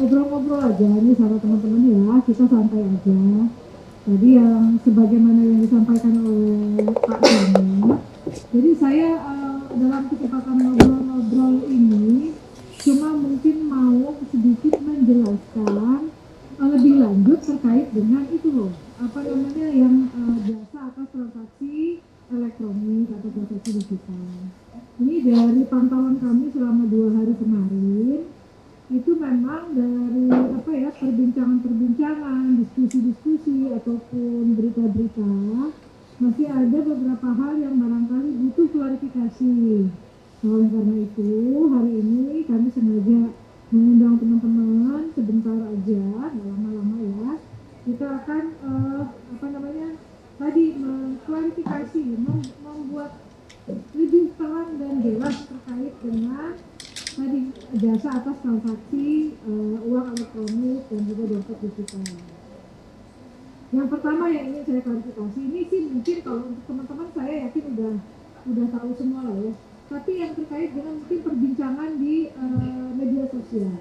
ngobrol-ngobrol aja nih sama teman-teman ya, kita santai aja. Tadi yang sebagaimana yang disampaikan oleh Pak Dana, jadi saya dalam kesempatan ngobrol-ngobrol ini cuma mungkin mau sedikit menjelaskan lebih lanjut terkait dengan itu loh, apa namanya yang jasa atas transaksi elektronik atau transaksi digital. Ini dari pantauan kami selama 2 hari kemarin, itu memang dari apa ya, perbincangan-perbincangan, diskusi-diskusi ataupun berita-berita, masih ada beberapa hal yang barangkali butuh klarifikasi. Oleh karena itu hari ini kami sengaja mengundang teman-teman sebentar aja, nggak lama-lama ya. Kita akan apa namanya tadi mengklarifikasi, membuat lebih terang dan jelas terkait dengan tadi jasa atas transaksi uang elektronik dan juga dompet digital. Yang pertama yang ingin saya klarifikasi, ini sih mungkin kalau untuk teman-teman saya yakin udah tahu semua lah ya. Tapi yang terkait dengan mungkin perbincangan di media sosial.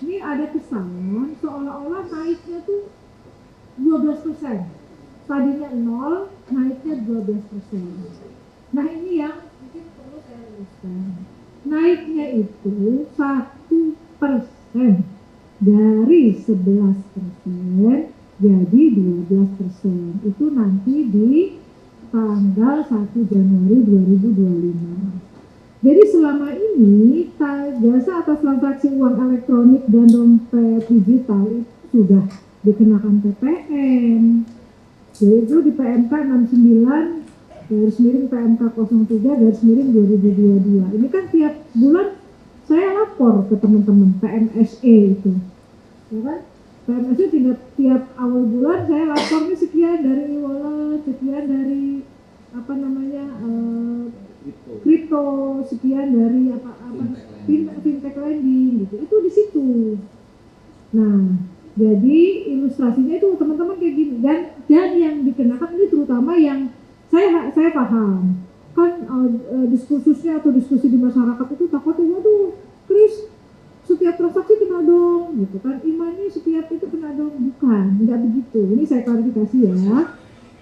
Ini ada kesan seolah-olah naiknya tuh 12%. Tadinya 0, naiknya 12%. Nah ini yang mungkin perlu saya luruskan. Naiknya itu 1% dari 11% jadi 12%. Itu nanti di tanggal 1 Januari 2025. Jadi selama ini jasa atas transaksi uang elektronik dan dompet digital itu sudah dikenakan PPN, yaitu di PMK 69 garis miring PMK 03 garis miring 2022. Ini kan tiap bulan saya lapor ke teman-teman PMSE itu, ya kan? PMSE tiap awal bulan saya lapor nih sekian dari e-wallet, sekian dari apa namanya kripto, sekian dari apa fintech lending gitu. Itu di situ. Nah, jadi ilustrasinya itu teman-teman kayak gini, dan yang dikenakan ini terutama yang saya paham kan diskursusnya atau diskusi di masyarakat itu takutnya waduh Kris setiap transaksi kena dong gitu kan, Imani setiap itu kena dong. Bukan, nggak begitu. Ini saya klarifikasi ya,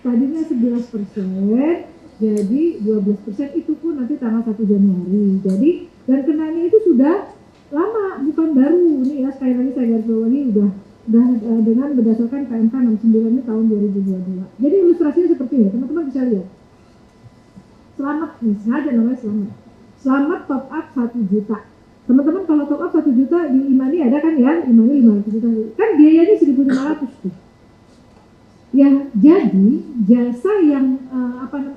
tadinya 11% jadi 12% itu pun nanti tanggal 1 Januari. Jadi dan kenanya itu sudah lama, bukan baru. Ini ya sekali lagi saya garis bawahi udah dengan berdasarkan PMK 69 ini tahun 2022. Jadi ilustrasinya seperti ini, teman-teman bisa lihat. Selamat nih, sengaja namanya selamat. Selamat top up 1 juta. Teman-teman kalau top up 1 juta di Imani ada kan ya, Imani 500 juta. Kan biayanya 1.500 tuh. Ya, jadi jasa yang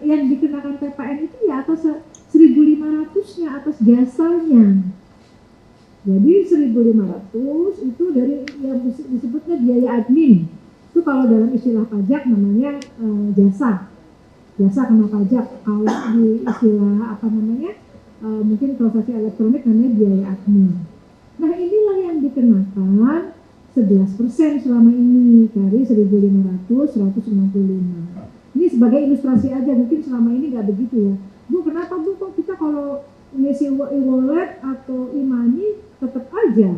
yang dikenakan PPN itu ya atas 1.500-nya atas jasanya. Jadi 1.500 itu dari yang disebutnya biaya admin. Itu kalau dalam istilah pajak namanya jasa kena pajak. Kalau di istilah apa namanya mungkin transaksi elektronik namanya biaya admin. Nah inilah yang dikenakan 11% selama ini dari 1.500 165. Ini sebagai ilustrasi aja, mungkin selama ini nggak begitu ya. Bu kenapa Bu kok kita kalau ngisi e-wallet atau e-money tetap aja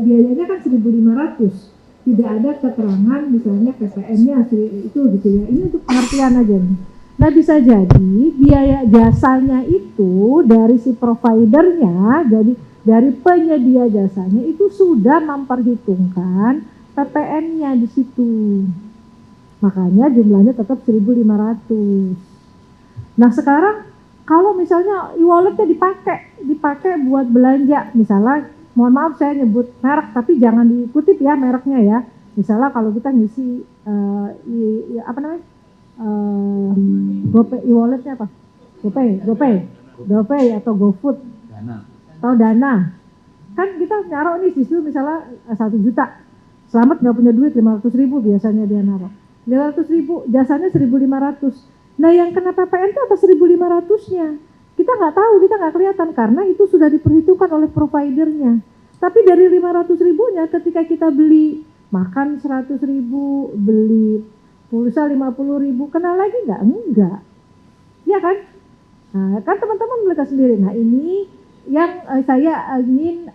biayanya kan 1.500, tidak ada keterangan misalnya PPN-nya itu gitu ya. Ini untuk pengertian aja nih. Nah bisa jadi biaya jasanya itu dari si providernya, jadi dari penyedia jasanya itu sudah memperhitungkan PPN-nya di situ. Makanya jumlahnya tetap 1.500. Nah sekarang kalau misalnya e-walletnya dipakai buat belanja, misalnya, mohon maaf saya nyebut merek, tapi jangan dikutip ya mereknya ya. Misalnya kalau kita ngisi apa namanya, GoPay, e-walletnya apa? GoPay atau GoFood, atau Dana. Kan kita naruh nih situ misalnya 1 juta. Selamat nggak punya duit 500.000 biasanya dia naruh. 500.000, jasanya 1.500. Nah yang kena PPN itu atas 1.500-nya. Kita nggak tahu, kita nggak kelihatan karena itu sudah diperhitungkan oleh providernya. Tapi dari 500.000-nya ketika kita beli makan 100.000, beli pulsa 50.000, kena lagi nggak? Enggak. Ya kan? Nah kan teman-teman melihat sendiri. Nah ini yang saya ingin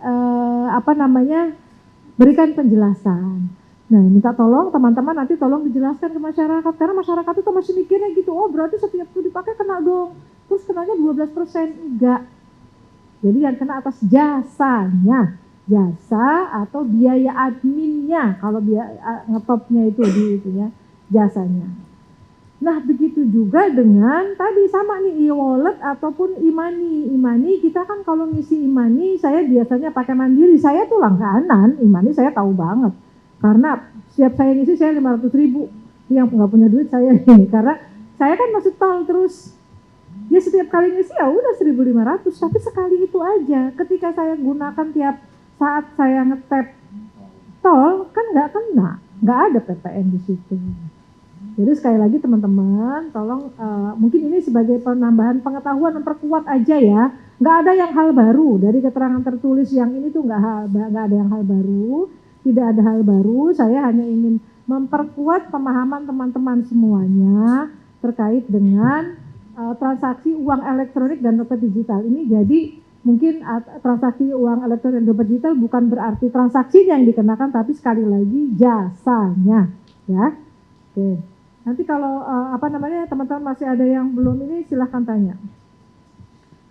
berikan penjelasan. Nah, minta tolong teman-teman nanti tolong dijelaskan ke masyarakat, karena masyarakat itu masih mikirnya gitu, oh berarti setiap itu dipakai kena dong, terus kenanya 12%, enggak. Jadi yang kena atas jasanya, jasa atau biaya adminnya, kalau biaya ngetopnya itu di itu ya, jasanya. Nah, begitu juga dengan tadi sama nih e-wallet ataupun e-money. E-money kita kan kalau ngisi e-money saya biasanya pakai Mandiri. Saya tuh langganan e-money, saya tahu banget. Karena setiap saya ngisi saya 500.000. Yang nggak punya duit saya ini karena saya kan masuk tol terus. Ya setiap kali ngisi ya udah 1.500, tapi sekali itu aja. Ketika saya gunakan tiap saat saya ngetap tol kan nggak kena, nggak ada PPN di situ. Jadi sekali lagi teman-teman, tolong mungkin ini sebagai penambahan pengetahuan, memperkuat aja ya. Nggak ada yang hal baru dari keterangan tertulis yang ini tuh nggak ada yang hal baru, tidak ada hal baru. Saya hanya ingin memperkuat pemahaman teman-teman semuanya terkait dengan transaksi uang elektronik dan dompet digital. Ini jadi mungkin transaksi uang elektronik dan dompet digital bukan berarti transaksinya yang dikenakan, tapi sekali lagi jasanya, ya. Oke. Nanti kalau teman-teman masih ada yang belum ini silahkan tanya.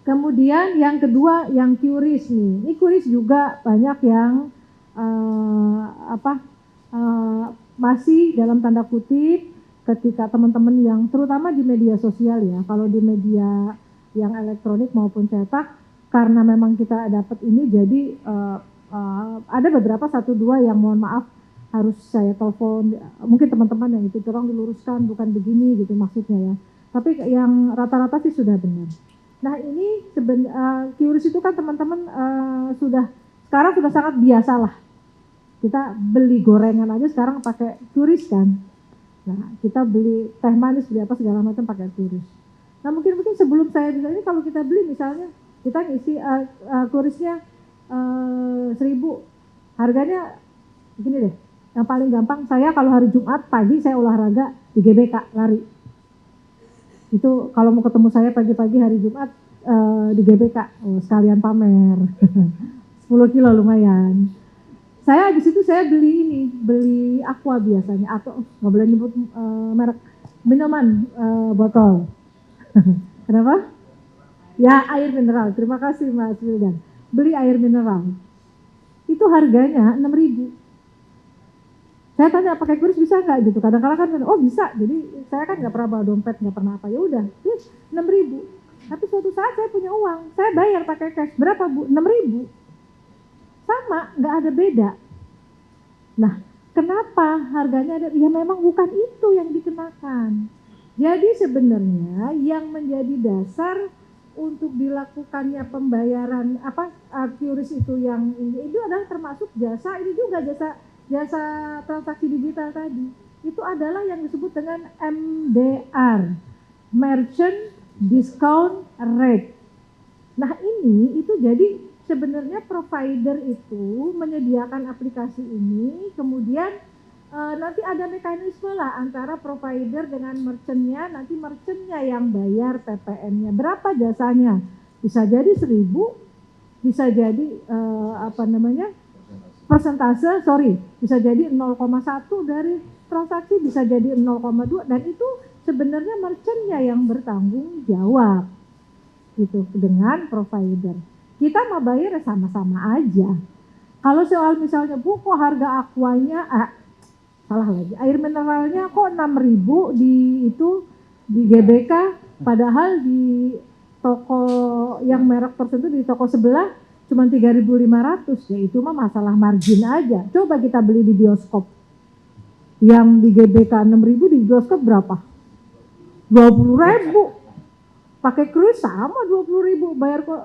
Kemudian yang kedua yang QRIS nih. Ini QRIS juga banyak yang masih dalam tanda kutip ketika teman-teman yang terutama di media sosial ya. Kalau di media yang elektronik maupun cetak karena memang kita dapat ini jadi ada beberapa 1-2 yang mohon maaf harus saya telepon, mungkin teman-teman yang itu tolong diluruskan, bukan begini gitu maksudnya ya. Tapi yang rata-rata sih sudah benar. Nah ini QRIS itu kan teman-teman sekarang sudah sangat biasa lah. Kita beli gorengan aja sekarang pakai QRIS kan. Nah kita beli teh manis, beli apa segala macam pakai QRIS. Nah mungkin sebelum saya bisa ini kalau kita beli misalnya, kita ngisi QRIS-nya 1.000, harganya gini deh. Yang paling gampang saya kalau hari Jumat pagi saya olahraga di GBK lari. Itu kalau mau ketemu saya pagi-pagi hari Jumat di GBK, sekalian pamer. 10 kilo lumayan. Saya habis itu saya beli aqua biasanya atau nggak boleh nyebut merek minuman botol. Kenapa? Ya air mineral. Terima kasih Mas Wildan. Beli air mineral. Itu harganya 6.000. Saya tanya pakai QRIS bisa nggak gitu, kadang-kadang kan oh bisa, jadi saya kan nggak pernah bawa dompet, nggak pernah apa, ya udah 6.000. Tapi suatu saat saya punya uang, saya bayar pakai cash, berapa Bu? 6.000. Sama, nggak ada beda. Nah kenapa harganya ada, ya memang bukan itu yang dikenakan. Jadi sebenarnya yang menjadi dasar untuk dilakukannya pembayaran QRIS itu yang itu adalah termasuk jasa, ini juga jasa transaksi digital tadi, itu adalah yang disebut dengan MDR, Merchant Discount Rate. Nah ini itu jadi sebenarnya provider itu menyediakan aplikasi ini, kemudian nanti ada mekanisme lah antara provider dengan merchantnya, nanti merchantnya yang bayar PPN-nya, berapa jasanya, bisa jadi 1.000, bisa jadi persentase, bisa jadi 0,1 dari transaksi, bisa jadi 0,2, dan itu sebenarnya merchantnya yang bertanggung jawab gitu dengan provider. Kita mau bayar sama-sama aja. Kalau soal misalnya Bu kok harga aquanya salah lagi, air mineralnya kok 6.000 di GBK, padahal di toko yang merek tertentu di toko sebelah cuma 3.500, ya itu mah masalah margin aja. Coba kita beli di bioskop, yang di GBK 6.000, di bioskop berapa? 20.000. Pakai QRIS sama 20.000,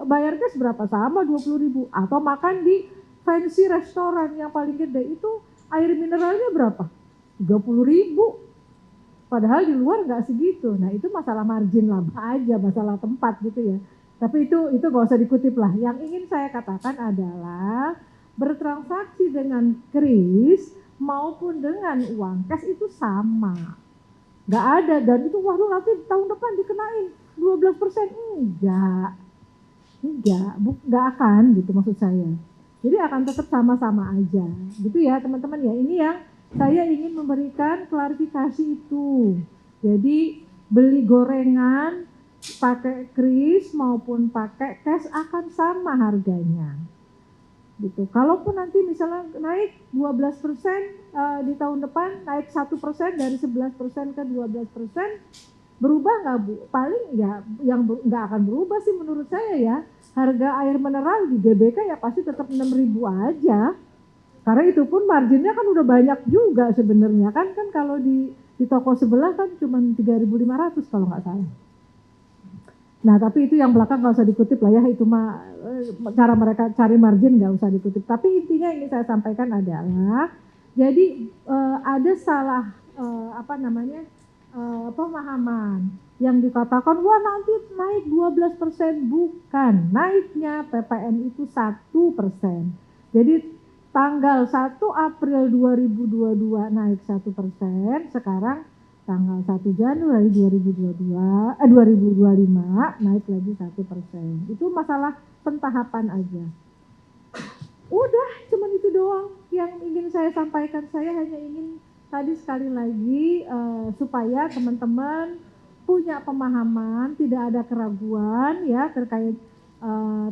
bayar cash berapa? Sama 20.000. Atau makan di fancy restoran yang paling gede itu air mineralnya berapa? 30.000. Padahal di luar nggak segitu. Nah itu masalah margin lama aja, masalah tempat gitu ya. Tapi itu gak usah dikutip lah. Yang ingin saya katakan adalah bertransaksi dengan QRIS maupun dengan uang cash itu sama. Gak ada, dan itu waduh nanti tahun depan dikenain 12%. Enggak akan gitu maksud saya. Jadi akan tetap sama-sama aja. Gitu ya teman-teman ya. Ini yang saya ingin memberikan klarifikasi itu. Jadi beli gorengan pakai kris maupun pakai cash akan sama harganya. Gitu. Kalaupun nanti misalnya naik 12% di tahun depan, naik 1% dari 11% ke 12%, berubah nggak Bu? Paling ya yang nggak akan berubah sih menurut saya ya. Harga air mineral di GBK ya pasti tetap 6.000 aja. Karena itu pun marginnya kan udah banyak juga sebenarnya kan kalau di toko sebelah kan cuma 3.500 kalau nggak salah. Nah tapi itu yang belakang nggak usah dikutip lah ya, itu mah cara mereka cari margin nggak usah dikutip. Tapi intinya ini saya sampaikan adalah jadi ada salah pemahaman yang dikatakan wah nanti naik 12%, bukan, naiknya PPN itu 1%. Jadi tanggal 1 April 2022 naik 1%, sekarang tanggal 1 Januari 2025 naik lagi 1%. Itu masalah pentahapan aja. Udah, cuman itu doang yang ingin saya sampaikan. Saya hanya ingin tadi sekali lagi supaya teman-teman punya pemahaman, tidak ada keraguan ya terkait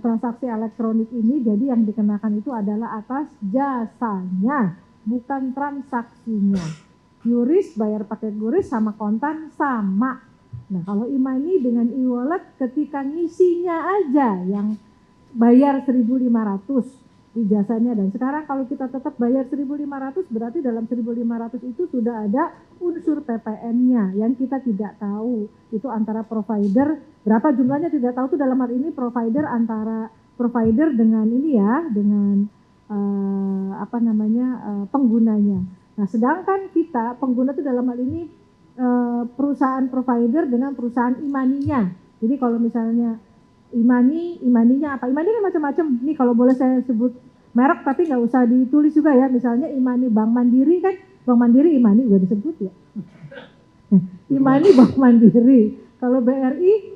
transaksi elektronik ini. Jadi yang dikenakan itu adalah atas jasanya, bukan transaksinya. Yuris bayar pakai QRIS sama kontan sama. Nah kalau e-money dengan e-wallet ketika ngisinya aja yang bayar 1.500 di jasanya, dan sekarang kalau kita tetap bayar 1.500 berarti dalam 1.500 itu sudah ada unsur PPN-nya yang kita tidak tahu. Itu antara provider, berapa jumlahnya tidak tahu, itu dalam hal ini provider antara provider dengan ini ya, dengan penggunanya. Nah sedangkan kita pengguna itu dalam hal ini perusahaan provider dengan perusahaan e-money-nya. Jadi kalau misalnya e-money-nya apa? E-money kan macam-macam. Ini kalau boleh saya sebut merek tapi nggak usah ditulis juga ya. Misalnya e-money Bank Mandiri kan, Bank Mandiri e-money udah disebut ya. E-money Bank Mandiri. Kalau BRI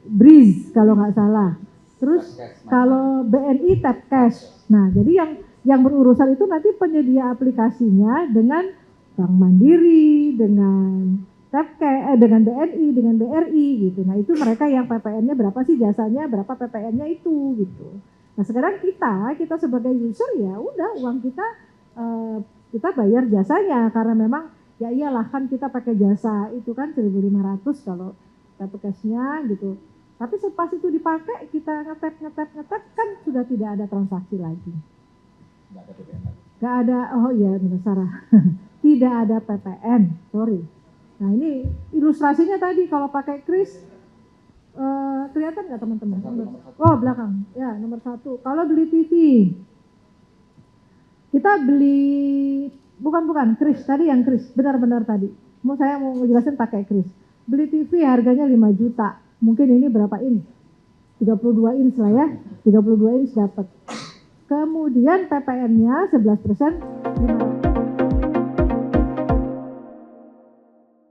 Breeze kalau nggak salah. Terus kalau BNI Tap Cash. Nah jadi yang berurusan itu nanti penyedia aplikasinya dengan Bank Mandiri, dengan dengan BNI, dengan BRI gitu. Nah itu mereka yang PPN-nya berapa sih, jasanya berapa PPN-nya itu gitu. Nah sekarang kita sebagai user ya udah uang kita bayar jasanya karena memang ya iyalah kan kita pakai jasa itu kan 1.500 kalau kartu cash-nya gitu. Tapi pas itu dipakai kita ngetap kan sudah tidak ada transaksi lagi. Nggak ada, oh iya benar Sarah. Tidak ada PPN, sorry. Nah ini ilustrasinya tadi kalau pakai kris kelihatan nggak teman-teman? Oh belakang, ya nomor 1. Kalau beli TV, kita beli bukan kris tadi, yang kris benar-benar tadi. Saya mau ngejelasin pakai kris. Beli TV harganya 5 juta, mungkin ini berapa inch? 32 inch lah ya, 32 inch dapat. Kemudian PPN-nya 11%.